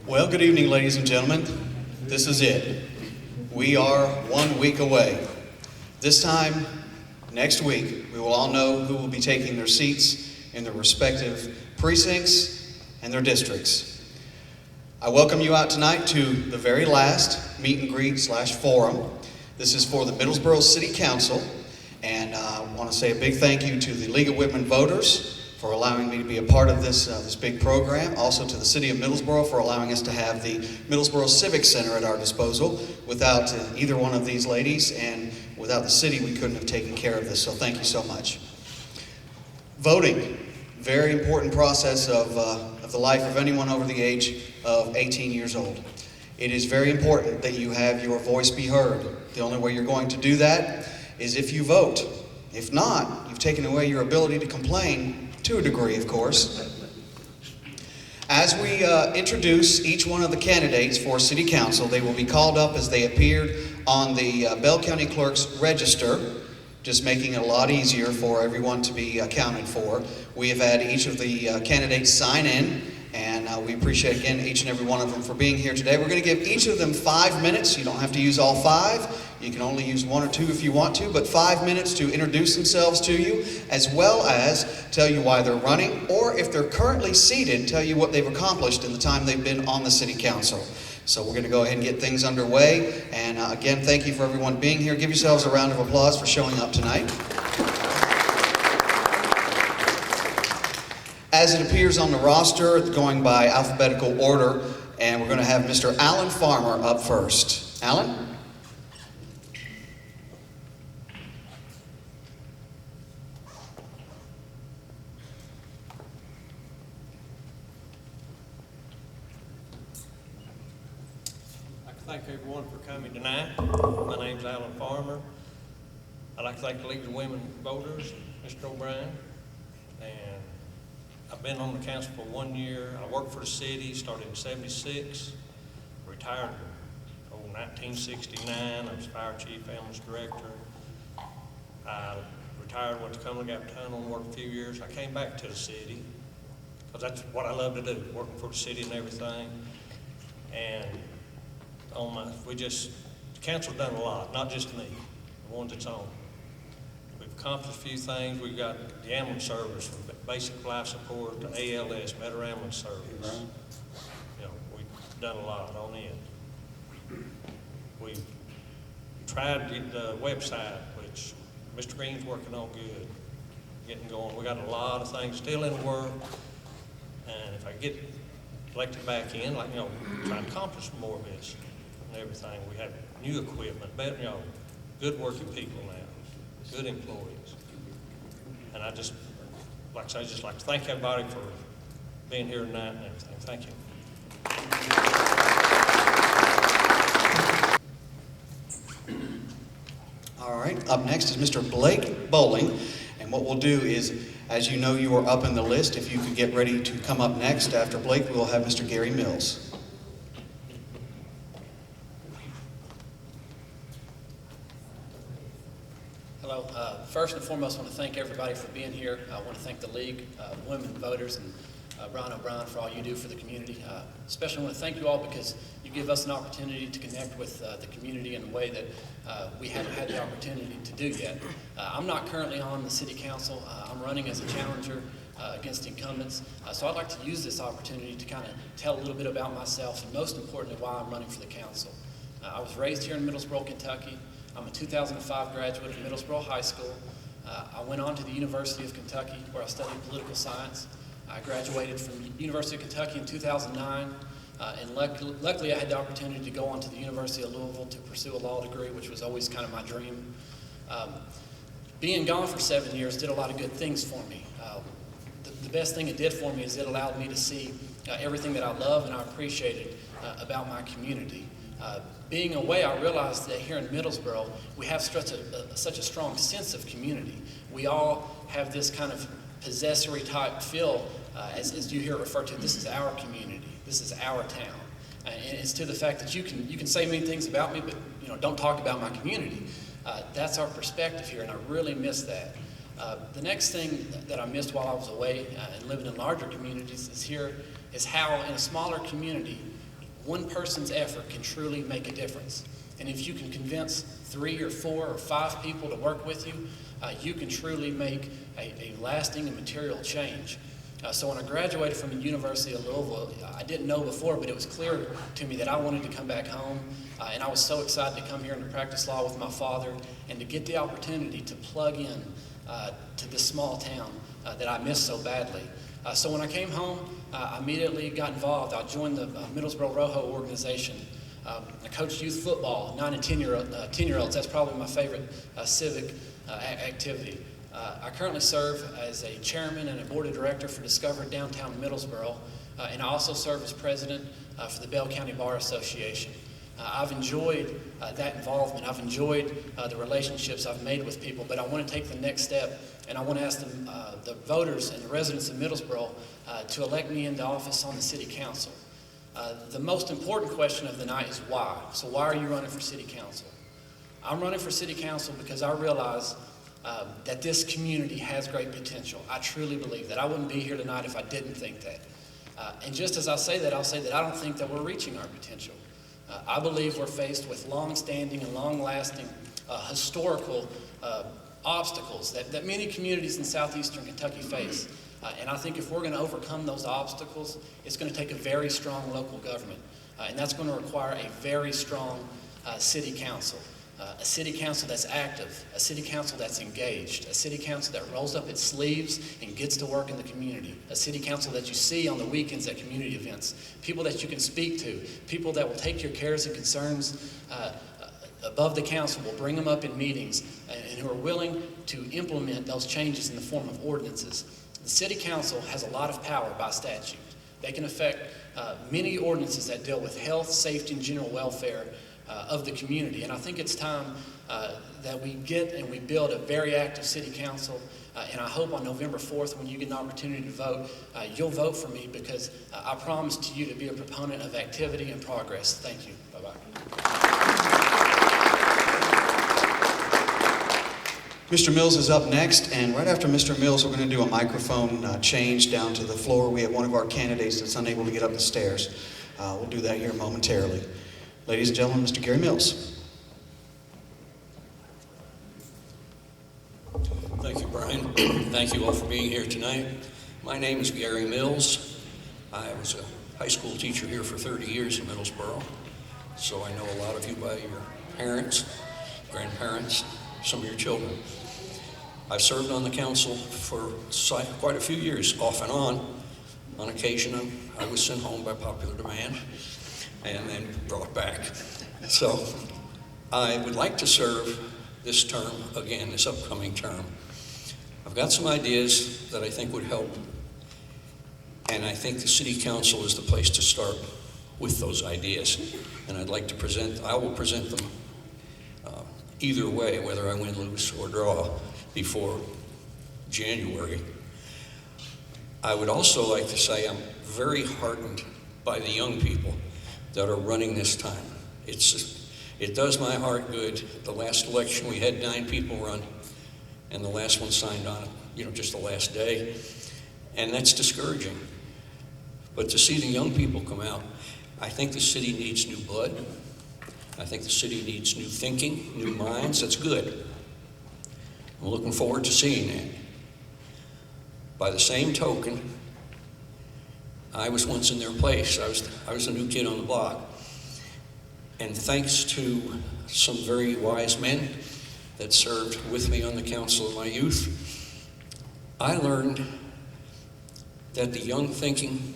Well, good evening, ladies and gentlemen. This is it. We are 1 week away. This time next week, we will all know who will be taking their seats in their respective precincts and their districts. I welcome you out tonight to the very last meet and greet / forum. This is for the Middlesboro City Council, and I want to say a big thank you to the League of Women Voters for allowing me to be a part of this big program. Also to the City of Middlesboro for allowing us to have the Middlesboro Civic Center at our disposal. Without either one of these ladies and without the city, we couldn't have taken care of this, so thank you so much. Voting, very important process of the life of anyone over the age of 18 years old. It is very important that you have your voice be heard. The only way you're going to do that is if you vote. If not, you've taken away your ability to complain, to a degree, of course. As we introduce each one of the candidates for City Council, they will be called up as they appeared on the Bell County Clerk's register, just making it a lot easier for everyone to be accounted for. We have had each of the candidates sign in, and we appreciate, again, each and every one of them for being here today. We're going to give each of them 5 minutes. You don't have to use all 5. You can only use 1 or 2 if you want to, but 5 minutes to introduce themselves to you, as well as tell you why they're running, or if they're currently seated, tell you what they've accomplished in the time they've been on the City Council. So we're going to go ahead and get things underway. And again, thank you for everyone being here. Give yourselves a round of applause for showing up tonight. As it appears on the roster, going by alphabetical order, and we're going to have Mr. Alan Farmer up first. Alan? Thank everyone for coming tonight. My name's Alan Farmer. I'd like to thank the League of Women Voters, Mr. O'Brien, and I've been on the council for 1 year. I worked for the city, started in '76, retired in 1969. I was fire chief, ambulance director. I retired, went to Cumberland Gap Tunnel, and worked a few years. I came back to the city because that's what I love to do, working for the city and everything. And the council's done a lot, not just me, the ones that's on. We've accomplished a few things. We've got the ambulance service, from basic life support to ALS, Better Ambulance Service. You know, we've done a lot on it. We've tried to get the website, which Mr. Green's working on good, getting going. We got a lot of things still in the work, and if I get elected back in, trying to accomplish more of this. And everything. We have new equipment, better, good working people now, good employees. And I just like to thank everybody for being here tonight and everything. Thank you. All right, up next is Mr. Blake Bowling. And what we'll do is, as you know, you are up in the list. If you could get ready to come up next after Blake, we'll have Mr. Gary Mills. Hello. First and foremost, I want to thank everybody for being here. I want to thank the League of Women Voters and Brian O'Brien for all you do for the community. Especially want to thank you all because you give us an opportunity to connect with the community in a way that we haven't had the opportunity to do yet. I'm not currently on the City Council. I'm running as a challenger against incumbents. So I'd like to use this opportunity to kind of tell a little bit about myself and most importantly why I'm running for the council. I was raised here in Middlesboro, Kentucky. I'm a 2005 graduate of Middlesboro High School. I went on to the University of Kentucky where I studied political science. I graduated from the University of Kentucky in 2009, and luckily I had the opportunity to go on to the University of Louisville to pursue a law degree, which was always kind of my dream. Being gone for 7 years did a lot of good things for me. The best thing it did for me is it allowed me to see everything that I love and I appreciated about my community. Being away, I realized that here in Middlesboro, we have such a strong sense of community. We all have this kind of possessory type feel, as you hear it referred to, this is our community, this is our town. And it's to the fact that you can say many things about me, but don't talk about my community. That's our perspective here, and I really miss that. The next thing that I missed while I was away and living in larger communities is how in a smaller community, one person's effort can truly make a difference. And if you can convince 3 or 4 or 5 people to work with you, you can truly make a lasting and material change. So when I graduated from the University of Louisville, I didn't know before, but it was clear to me that I wanted to come back home. And I was so excited to come here and to practice law with my father and to get the opportunity to plug in to this small town that I missed so badly. So when I came home, I immediately got involved. I joined the Middlesboro Rojo organization. I coached youth football, 9 and 10-year-olds. That's probably my favorite civic activity. I currently serve as a chairman and a board of director for Discover Downtown Middlesboro, and I also serve as president for the Bell County Bar Association. I've enjoyed that involvement. I've enjoyed the relationships I've made with people, but I want to take the next step, and I want to ask the voters and the residents of Middlesboro to elect me into office on the city council. The most important question of the night is why. So why are you running for city council? I'm running for city council because I realize that this community has great potential. I truly believe that. I wouldn't be here tonight if I didn't think that. And just as I say that, I'll say that I don't think that we're reaching our potential. I believe we're faced with long-standing and long-lasting historical obstacles that many communities in southeastern Kentucky face. And I think if we're going to overcome those obstacles, it's going to take a very strong local government. And that's going to require a very strong city council. A city council that's active, a city council that's engaged, a city council that rolls up its sleeves and gets to work in the community, a city council that you see on the weekends at community events, people that you can speak to, people that will take your cares and concerns above the council, will bring them up in meetings, and who are willing to implement those changes in the form of ordinances. The city council has a lot of power by statute. They can affect many ordinances that deal with health, safety, and general welfare of the community. And I think it's time that we get and we build a very active city council. And I hope on November 4th, when you get an opportunity to vote, you'll vote for me, because I promise to you to be a proponent of activity and progress. Thank you. Bye-bye. Mr. Mills is up next, and right after Mr. Mills, we're going to do a microphone change down to the floor. We have one of our candidates that's unable to get up the stairs. We'll do that here momentarily. Ladies and gentlemen, Mr. Gary Mills. Thank you, Brian. Thank you all for being here tonight. My name is Gary Mills. I was a high school teacher here for 30 years in Middlesboro, so I know a lot of you by your parents, grandparents, some of your children. I've served on the council for quite a few years, off and on. On occasion, I was sent home by popular demand and then brought back. So I would like to serve this term again, this upcoming term. I've got some ideas that I think would help, and I think the city council is the place to start with those ideas. And I will present them either way, whether I win, lose, or draw before January. I would also like to say I'm very heartened by the young people that are running this time. It does my heart good. The last election we had 9 people run, and the last one signed on, just the last day, and that's discouraging. But to see the young people come out, I think the city needs new blood. I think the city needs new thinking, new minds. That's good. I'm looking forward to seeing that. By the same token, I was once in their place. I was a new kid on the block. And thanks to some very wise men that served with me on the council in my youth, I learned that the young thinking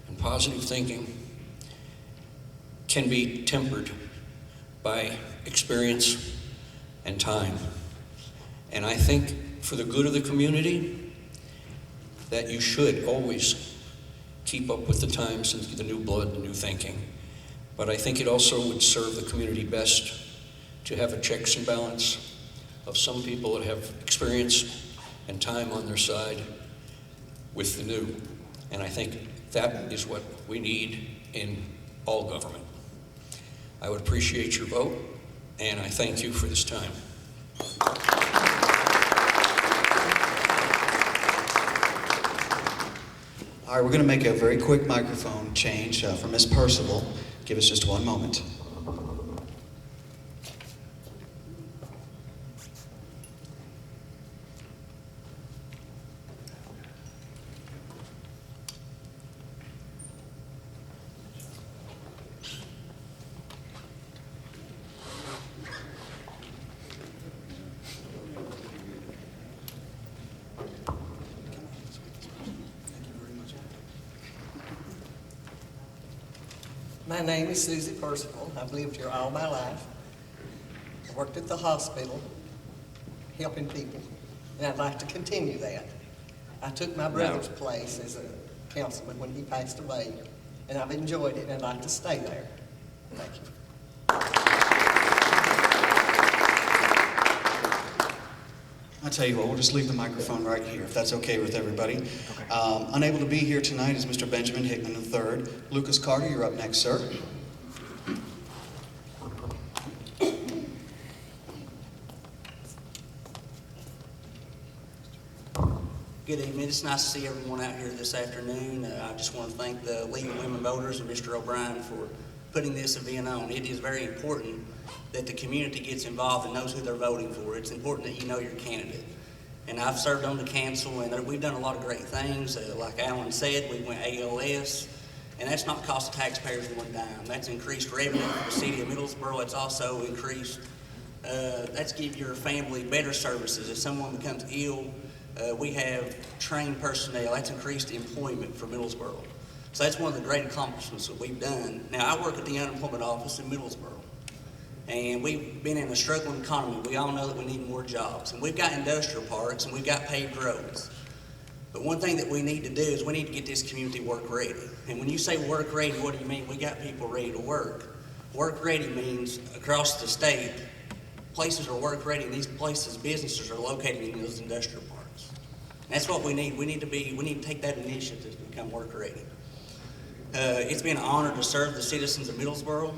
and positive thinking can be tempered by experience and time. And I think for the good of the community, that you should always keep up with the times and the new blood, the new thinking. But I think it also would serve the community best to have a checks and balance of some people that have experience and time on their side with the new. And I think that is what we need in all government. I would appreciate your vote, and I thank you for this time. All right, we're going to make a very quick microphone change for Ms. Percival Give us just one moment. My name is Susie Percival. I've lived here all my life. I worked at the hospital, helping people, and I'd like to continue that. I took my brother's place as a councilman when he passed away, and I've enjoyed it, and I'd like to stay there. Thank you. I'll tell you what, we'll just leave the microphone right here, if that's okay with everybody. Unable to be here tonight is Mr. Benjamin Hickman III. Lucas Carter, you're up next, sir. Good evening. It's nice to see everyone out here this afternoon. I just want to thank the League of Women Voters and Mr. O'Brien for putting this event on. It is very important that the community gets involved and knows who they're voting for. It's important that you know your candidate. And I've served on the council, and we've done a lot of great things. Like Alan said, we went ALS, and that's not cost the taxpayers one dime. That's increased revenue for the city of Middlesboro. It's also increased, that's give your family better services. If someone becomes ill, we have trained personnel. That's increased employment for Middlesboro. So that's one of the great accomplishments that we've done. Now, I work at the unemployment office in Middlesboro, and we've been in a struggling economy. We all know that we need more jobs, and we've got industrial parks, and we've got paved roads. But one thing that we need to do is we need to get this community work ready. And when you say work ready, what do you mean? We got people ready to work. Work ready means across the state, places are work ready, and these places, businesses are located in those industrial parks. And that's what we need. We need to take that initiative to become work ready. It's been an honor to serve the citizens of Middlesboro.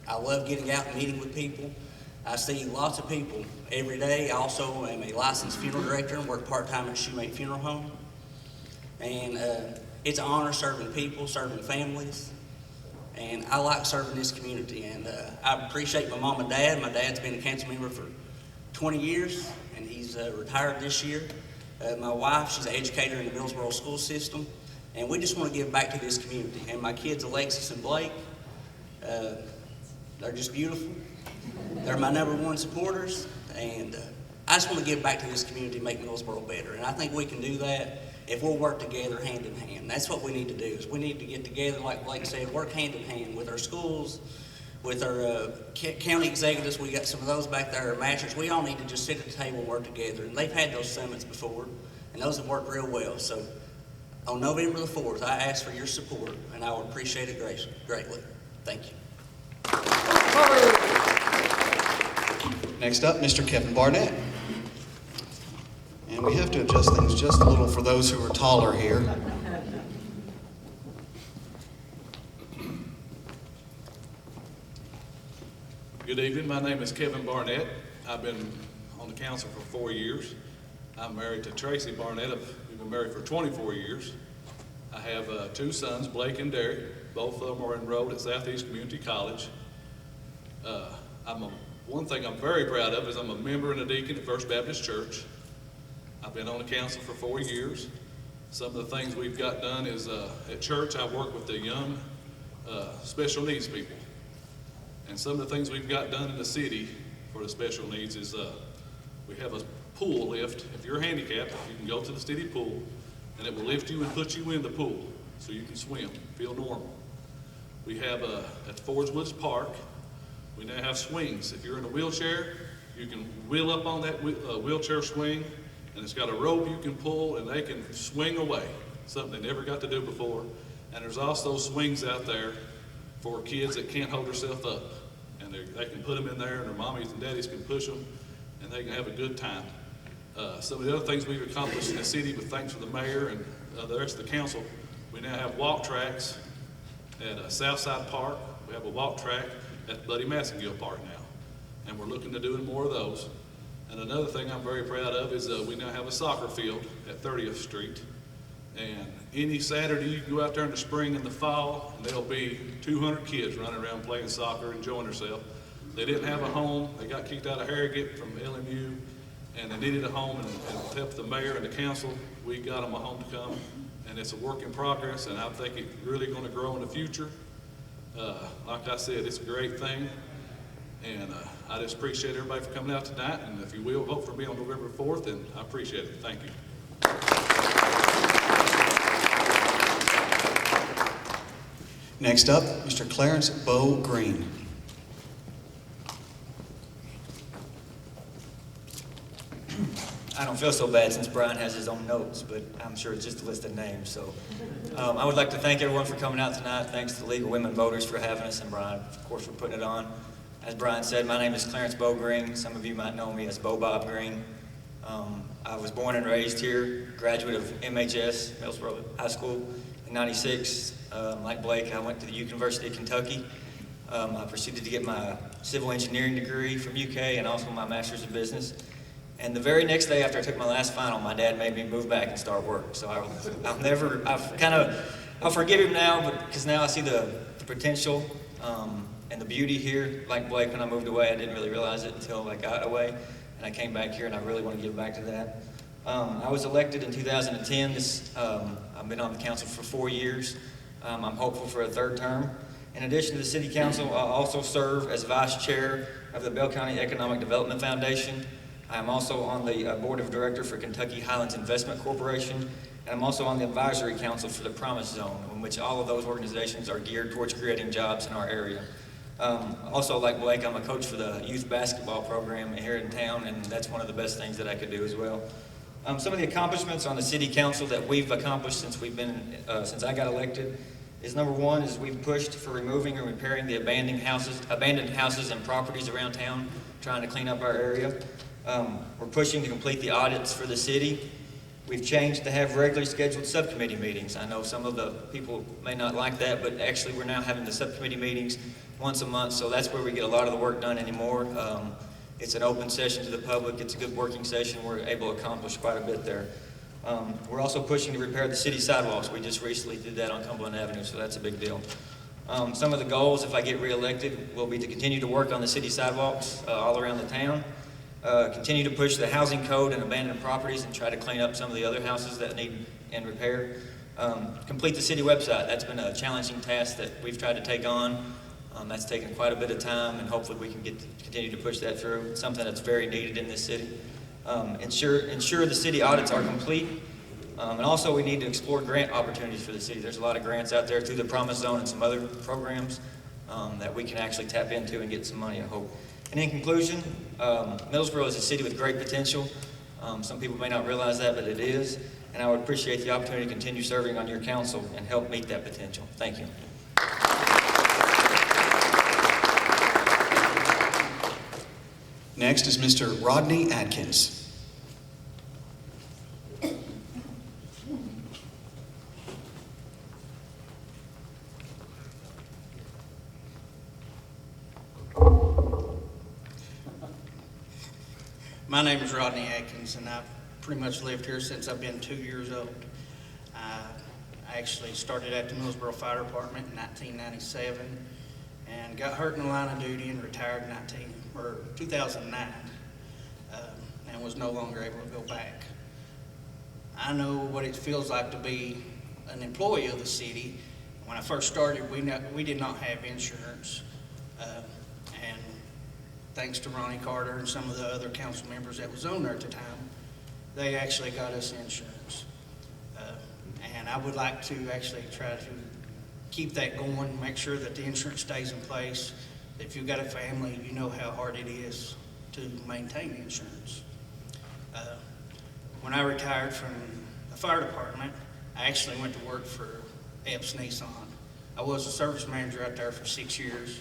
I love getting out and meeting with people. I see lots of people every day. I also am a licensed funeral director and work part-time at Shoemate Funeral Home. And it's an honor serving people, serving families. And I like serving this community. And I appreciate my mom and dad. My dad's been a council member for 20 years, and he's retired this year. My wife, she's an educator in the Middlesboro school system. And we just want to give back to this community. And my kids, Alexis and Blake, they're just beautiful. They're my #1 supporters. And I just want to give back to this community and make Middlesboro better. And I think we can do that if we'll work together hand in hand. That's what we need to do, is we need to get together, like Blake said, work hand in hand with our schools, with our county executives. We got some of those back there, our masters. We all need to just sit at the table and work together. And they've had those summits before, and those have worked real well. So on November the 4th, I ask for your support, and I would appreciate it greatly. Thank you. Next up, Mr. Kevin Barnett. And we have to adjust things just a little for those who are taller here. Good evening. My name is Kevin Barnett. I've been on the council for 4 years. I'm married to Tracy Barnett. We've been married for 24 years. I have 2 sons, Blake and Derek. Both of them are enrolled at Southeast Community College. One thing I'm very proud of is I'm a member and a deacon at First Baptist Church. I've been on the council for 4 years. Some of the things we've got done is at church I work with the young special needs people. And some of the things we've got done in the city for the special needs is we have a pool lift. If you're handicapped, you can go to the city pool and it will lift you and put you in the pool so you can swim, feel normal. We have at Fords Woods Park, we now have swings. If you're in a wheelchair, you can wheel up on that wheelchair swing, and it's got a rope you can pull and they can swing away, something they never got to do before. And there's also swings out there for kids that can't hold themselves up. And they can put them in there and their mommies and daddies can push them and they can have a good time. Some of the other things we've accomplished in the city, with thanks to the mayor and the rest of the council, we now have walk tracks at Southside Park. We have a walk track at Buddy Massengill Park now. And we're looking to doing more of those. And another thing I'm very proud of is we now have a soccer field at 30th Street. And any Saturday, you can go out there in the spring and the fall, and there'll be 200 kids running around playing soccer, enjoying themselves. They didn't have a home. They got kicked out of Harrogate from LMU, and they needed a home, and to help the mayor and the council, we got them a home to come. And it's a work in progress, and I think it's really going to grow in the future. Like I said, it's a great thing. And I just appreciate everybody for coming out tonight. And if you will, vote for me on November 4th, and I appreciate it. Thank you. Next up, Mr. Clarence Bo Green. I don't feel so bad since Brian has his own notes, but I'm sure it's just a list of names. So I would like to thank everyone for coming out tonight. Thanks to the League of Women Voters for having us, and Brian, of course, for putting it on. As Brian said, my name is Clarence Bo Green. Some of you might know me as Bo Bob Green. I was born and raised here, graduate of MHS, Middlesboro High School, in '96. Like Blake, I went to the University of Kentucky. I proceeded to get my civil engineering degree from UK and also my master's of business. And the very next day after I took my last final, my dad made me move back and start work. So I'll forgive him now, but because now I see the potential and the beauty here. Like Blake, when I moved away, I didn't really realize it until I got away, and I came back here, and I really want to give back to that. I was elected in 2010. I've been on the council for 4 years. I'm hopeful for a third term. In addition to the city council, I also serve as vice chair of the Bell County Economic Development Foundation. I'm also on the board of directors for Kentucky Highlands Investment Corporation, and I'm also on the advisory council for the Promise Zone, in which all of those organizations are geared towards creating jobs in our area. Also, like Blake, I'm a coach for the youth basketball program here in town, and that's one of the best things that I could do as well. Some of the accomplishments on the city council that we've accomplished since I got elected is, number one, is we've pushed for removing and repairing the abandoned houses and properties around town, trying to clean up our area. We're pushing to complete the audits for the city. We've changed to have regularly scheduled subcommittee meetings. I know some of the people may not like that, but actually we're now having the subcommittee meetings once a month, so that's where we get a lot of the work done anymore. It's an open session to the public. It's a good working session. We're able to accomplish quite a bit there. We're also pushing to repair the city sidewalks. We just recently did that on Cumberland Avenue, so that's a big deal. Some of the goals, if I get reelected, will be to continue to work on the city sidewalks all around the town. Continue to push the housing code and abandoned properties and try to clean up some of the other houses that need and repair. Complete the city website. That's been a challenging task that we've tried to take on. That's taken quite a bit of time, and hopefully we can continue to push that through. It's something that's very needed in this city. Ensure the city audits are complete. And also we need to explore grant opportunities for the city. There's a lot of grants out there through the Promise Zone and some other programs that we can actually tap into and get some money, I hope. And in conclusion, Middlesboro is a city with great potential. Some people may not realize that, but it is. And I would appreciate the opportunity to continue serving on your council and help meet that potential. Thank you. Next is Mr. Rodney Adkins. My name is Rodney Atkins, and I've pretty much lived here since I've been 2 years old. I actually started at the Middlesboro Fire Department in 1997 and got hurt in the line of duty and retired in 2009 and was no longer able to go back. I know what it feels like to be an employee of the city. When I first started, we did not have insurance. And thanks to Ronnie Carter and some of the other council members that was on there at the time, they actually got us insurance. And I would like to actually try to keep that going, make sure that the insurance stays in place. If you've got a family, you know how hard it is to maintain insurance. When I retired from the fire department, I actually went to work for Epps Nissan. I was a service manager out there for 6 years,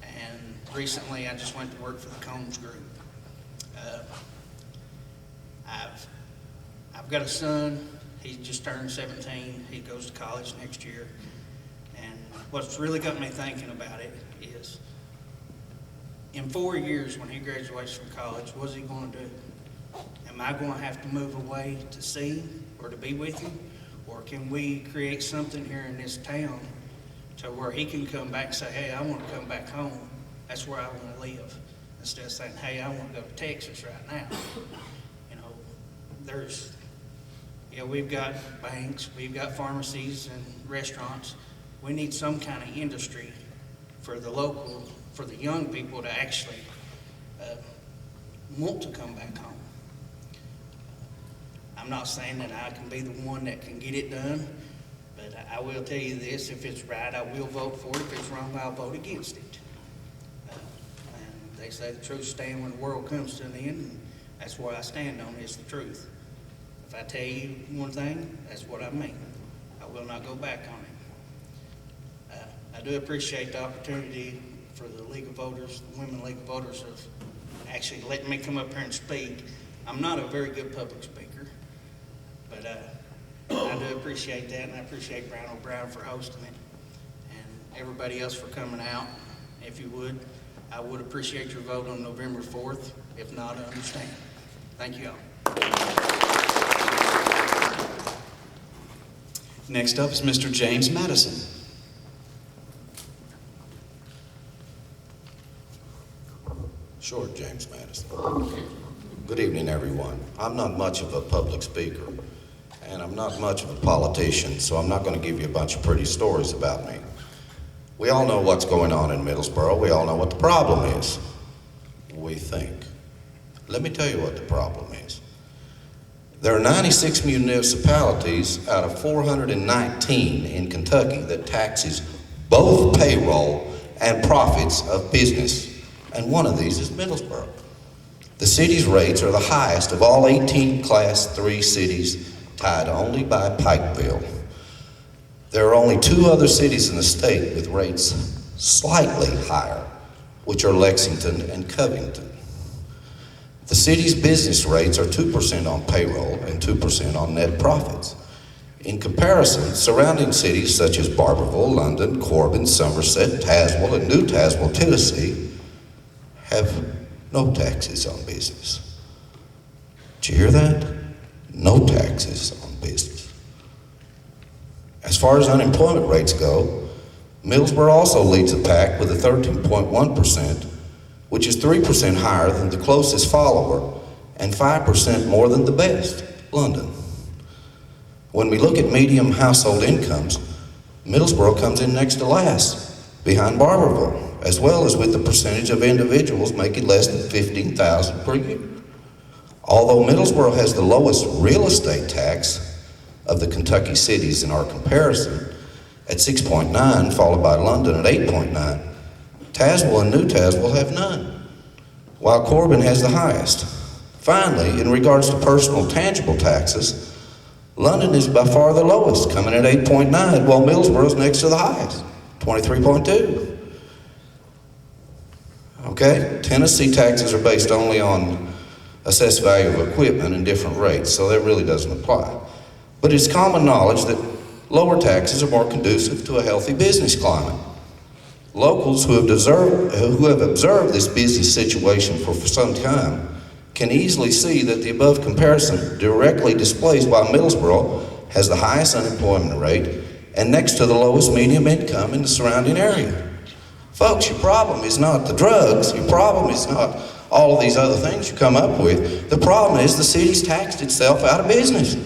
and recently I just went to work for the Combs Group. I've got a son. He just turned 17. He goes to college next year. And what's really got me thinking about it is, in 4 years when he graduates from college, what's he going to do? Am I going to have to move away to see him or to be with him? Or can we create something here in this town to where he can come back and say, hey, I want to come back home. That's where I want to live. Instead of saying, hey, I want to go to Texas right now. You know, we've got banks, we've got pharmacies and restaurants. We need some kind of industry for the young people to actually want to come back home. I'm not saying that I can be the one that can get it done, but I will tell you this, if it's right, I will vote for it. If it's wrong, I'll vote against it. And they say the truth stand when the world comes to an end, and that's where I stand on is the truth. If I tell you one thing, that's what I mean. I will not go back on it. I do appreciate the opportunity for the League of Voters, the Women League of Voters, of actually letting me come up here and speak. I'm not a very good public speaker, but I do appreciate that, and I appreciate Brown O'Brien for hosting it, and everybody else for coming out. If you would, I would appreciate your vote on November 4th. If not, I understand. Thank you all. Next up is Mr. James Madison. Sure, James Madison. Good evening, everyone. I'm not much of a public speaker, and I'm not much of a politician, so I'm not going to give you a bunch of pretty stories about me. We all know what's going on in Middlesboro. We all know what the problem is. We think. Let me tell you what the problem is. There are 96 municipalities out of 419 in Kentucky that taxes both payroll and profits of business, and one of these is Middlesboro. The city's rates are the highest of all 18 Class 3 cities, tied only by Pikeville. There are only 2 other cities in the state with rates slightly higher, which are Lexington and Covington. The city's business rates are 2% on payroll and 2% on net profits. In comparison, surrounding cities such as Barberville, London, Corbin, Somerset, Tazewell, and New Tazewell, Tennessee have no taxes on business. Did you hear that? No taxes on business. As far as unemployment rates go, Middlesboro also leads the pack with a 13.1%, which is 3% higher than the closest follower and 5% more than the best, London. When we look at medium household incomes, Middlesboro comes in next to last, behind Barberville, as well as with the percentage of individuals making less than $15,000 per year. Although Middlesboro has the lowest real estate tax of the Kentucky cities in our comparison, at 6.9, followed by London at 8.9, Tazewell and New Tazewell have none, while Corbin has the highest. Finally, in regards to personal tangible taxes, London is by far the lowest, coming at 8.9, while Middlesboro is next to the highest, 23.2. Okay, Tennessee taxes are based only on assessed value of equipment and different rates, so that really doesn't apply. But it's common knowledge that lower taxes are more conducive to a healthy business climate. Locals who have observed this business situation for some time can easily see that the above comparison directly displays why Middlesboro has the highest unemployment rate and next to the lowest medium income in the surrounding area. Folks, your problem is not the drugs, your problem is not all of these other things you come up with. The problem is the city's taxed itself out of business.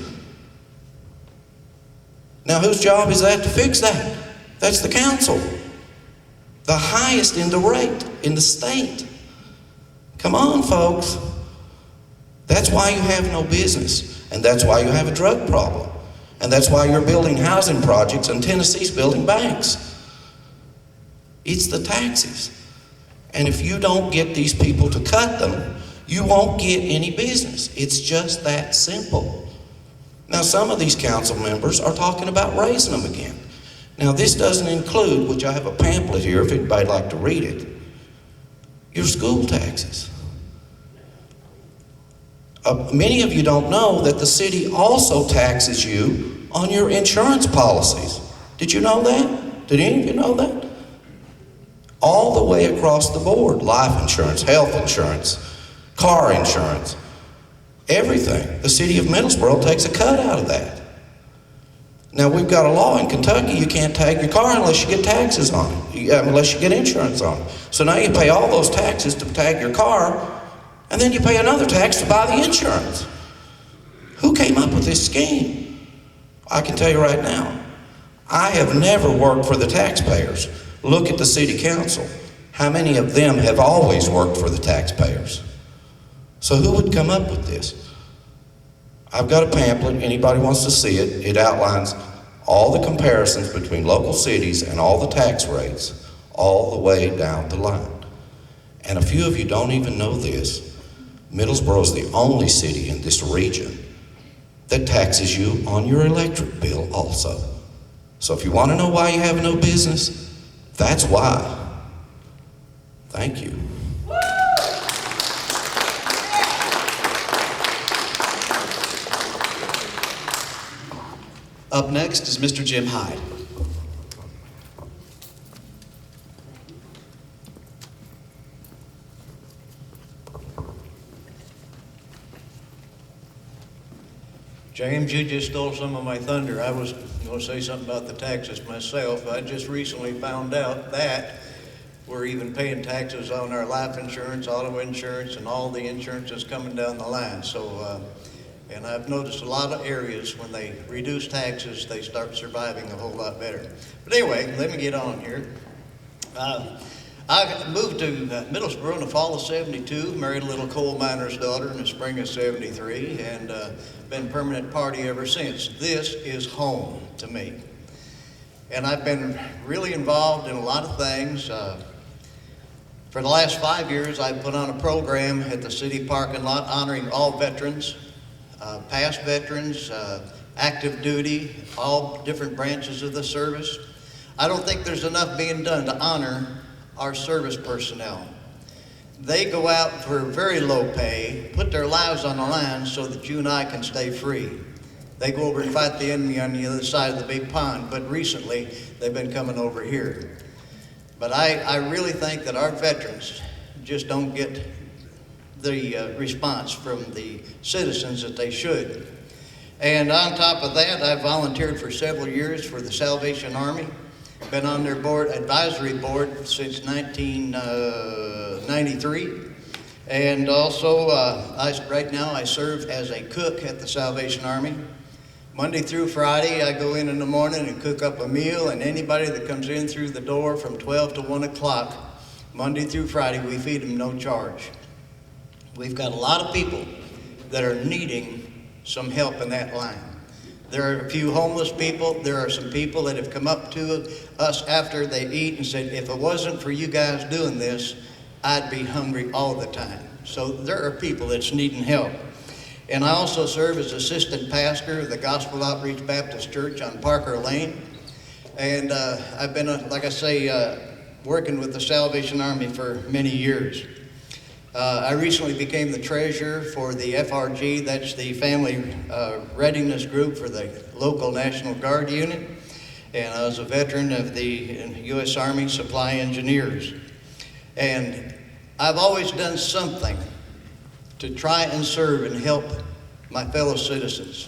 Now, whose job is that to fix that? That's the council. The highest in the rate in the state. Come on, folks. That's why you have no business, and that's why you have a drug problem, and that's why you're building housing projects and Tennessee's building banks. It's the taxes. And if you don't get these people to cut them, you won't get any business. It's just that simple. Now, some of these council members are talking about raising them again. Now, this doesn't include, which I have a pamphlet here if anybody'd like to read it, your school taxes. Many of you don't know that the city also taxes you on your insurance policies. Did you know that? Did any of you know that? All the way across the board, life insurance, health insurance, car insurance, everything. The city of Middlesboro takes a cut out of that. Now, we've got a law in Kentucky, you can't tag your car unless you get taxes on it, unless you get insurance on it. So now you pay all those taxes to tag your car, and then you pay another tax to buy the insurance. Who came up with this scheme? I can tell you right now, I have never worked for the taxpayers. Look at the city council. How many of them have always worked for the taxpayers? So who would come up with this? I've got a pamphlet, anybody wants to see it. It outlines all the comparisons between local cities and all the tax rates, all the way down the line. And a few of you don't even know this. Middlesboro is the only city in this region that taxes you on your electric bill also. So if you want to know why you have no business, that's why. Thank you. Up next is Mr. Jim Hyde. James, you just stole some of my thunder. I was going to say something about the taxes myself. I just recently found out that we're even paying taxes on our life insurance, auto insurance, and all the insurances coming down the line. So, and I've noticed a lot of areas when they reduce taxes, they start surviving a whole lot better. But anyway, let me get on here. I moved to Middlesboro in the fall of '72, married a little coal miner's daughter in the spring of '73, and been permanent party ever since. This is home to me. And I've been really involved in a lot of things. For the last 5 years, I've put on a program at the city parking lot honoring all veterans, past veterans, active duty, all different branches of the service. I don't think there's enough being done to honor our service personnel. They go out for very low pay, put their lives on the line so that you and I can stay free. They go over and fight the enemy on the other side of the big pond, but recently they've been coming over here. But I really think that our veterans just don't get the response from the citizens that they should. And on top of that, I've volunteered for several years for the Salvation Army. Been on their advisory board since 1993. And also, right now I serve as a cook at the Salvation Army. Monday through Friday, I go in the morning and cook up a meal, and anybody that comes in through the door from 12 to 1 o'clock, Monday through Friday, we feed them no charge. We've got a lot of people that are needing some help in that line. There are a few homeless people. There are some people that have come up to us after they eat and said, if it wasn't for you guys doing this, I'd be hungry all the time. So there are people that's needing help. And I also serve as assistant pastor of the Gospel Outreach Baptist Church on Parker Lane. And I've been, like I say, working with the Salvation Army for many years. I recently became the treasurer for the FRG, that's the Family Readiness Group for the local National Guard unit. And I was a veteran of the U.S. Army Supply Engineers. And I've always done something to try and serve and help my fellow citizens.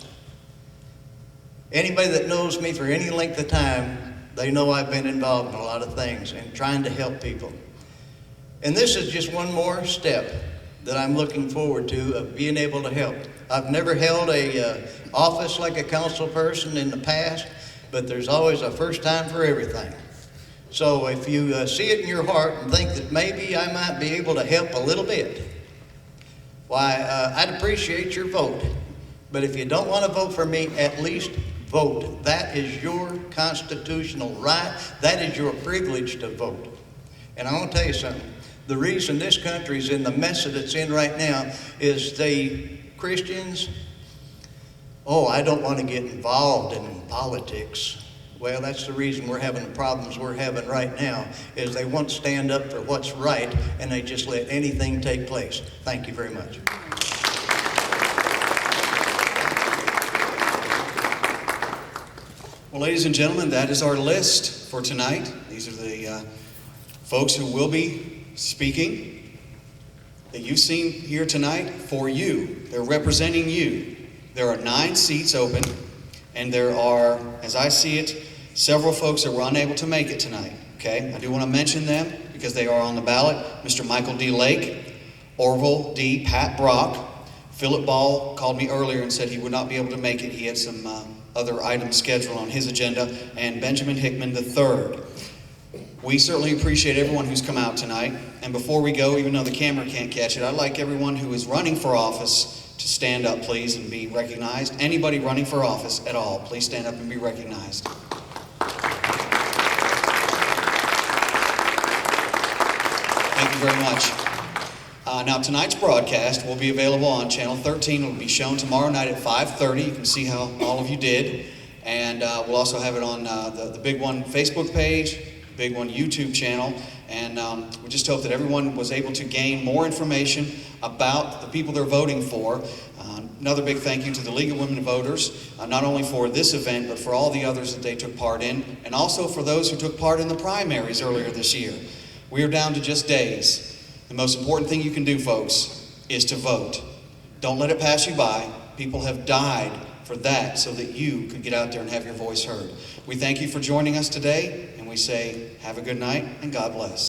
Anybody that knows me for any length of time, they know I've been involved in a lot of things and trying to help people. And this is just one more step that I'm looking forward to of being able to help. I've never held a office like a council person in the past, but there's always a first time for everything. So if you see it in your heart and think that maybe I might be able to help a little bit, why, I'd appreciate your vote. But if you don't want to vote for me, at least vote. That is your constitutional right. That is your privilege to vote. And I want to tell you something. The reason this country is in the mess that it's in right now is the Christians, I don't want to get involved in politics. Well, that's the reason we're having the problems we're having right now, is they won't stand up for what's right, and they just let anything take place. Thank you very much. Well, ladies and gentlemen, that is our list for tonight. These are the folks who will be speaking that you've seen here tonight for you. They're representing you. There are 9 seats open. And there are, as I see it, several folks that were unable to make it tonight, okay? I do want to mention them because they are on the ballot. Mr. Michael D. Lake, Orville D. Pat Brock. Philip Ball called me earlier and said he would not be able to make it. He had some other items scheduled on his agenda. And Benjamin Hickman III. We certainly appreciate everyone who's come out tonight. And before we go, even though the camera can't catch it, I'd like everyone who is running for office to stand up, please, and be recognized. Anybody running for office at all, please stand up and be recognized. Thank you very much. Now, tonight's broadcast will be available on Channel 13. It will be shown tomorrow night at 5:30. You can see how all of you did. And we'll also have it on the Big One Facebook page, Big One YouTube channel. And we just hope that everyone was able to gain more information about the people they're voting for. Another big thank you to the League of Women Voters, not only for this event, but for all the others that they took part in, and also for those who took part in the primaries earlier this year. We are down to just days. The most important thing you can do, folks, is to vote. Don't let it pass you by. People have died for that so that you could get out there and have your voice heard. We thank you for joining us today, and we say have a good night and God bless.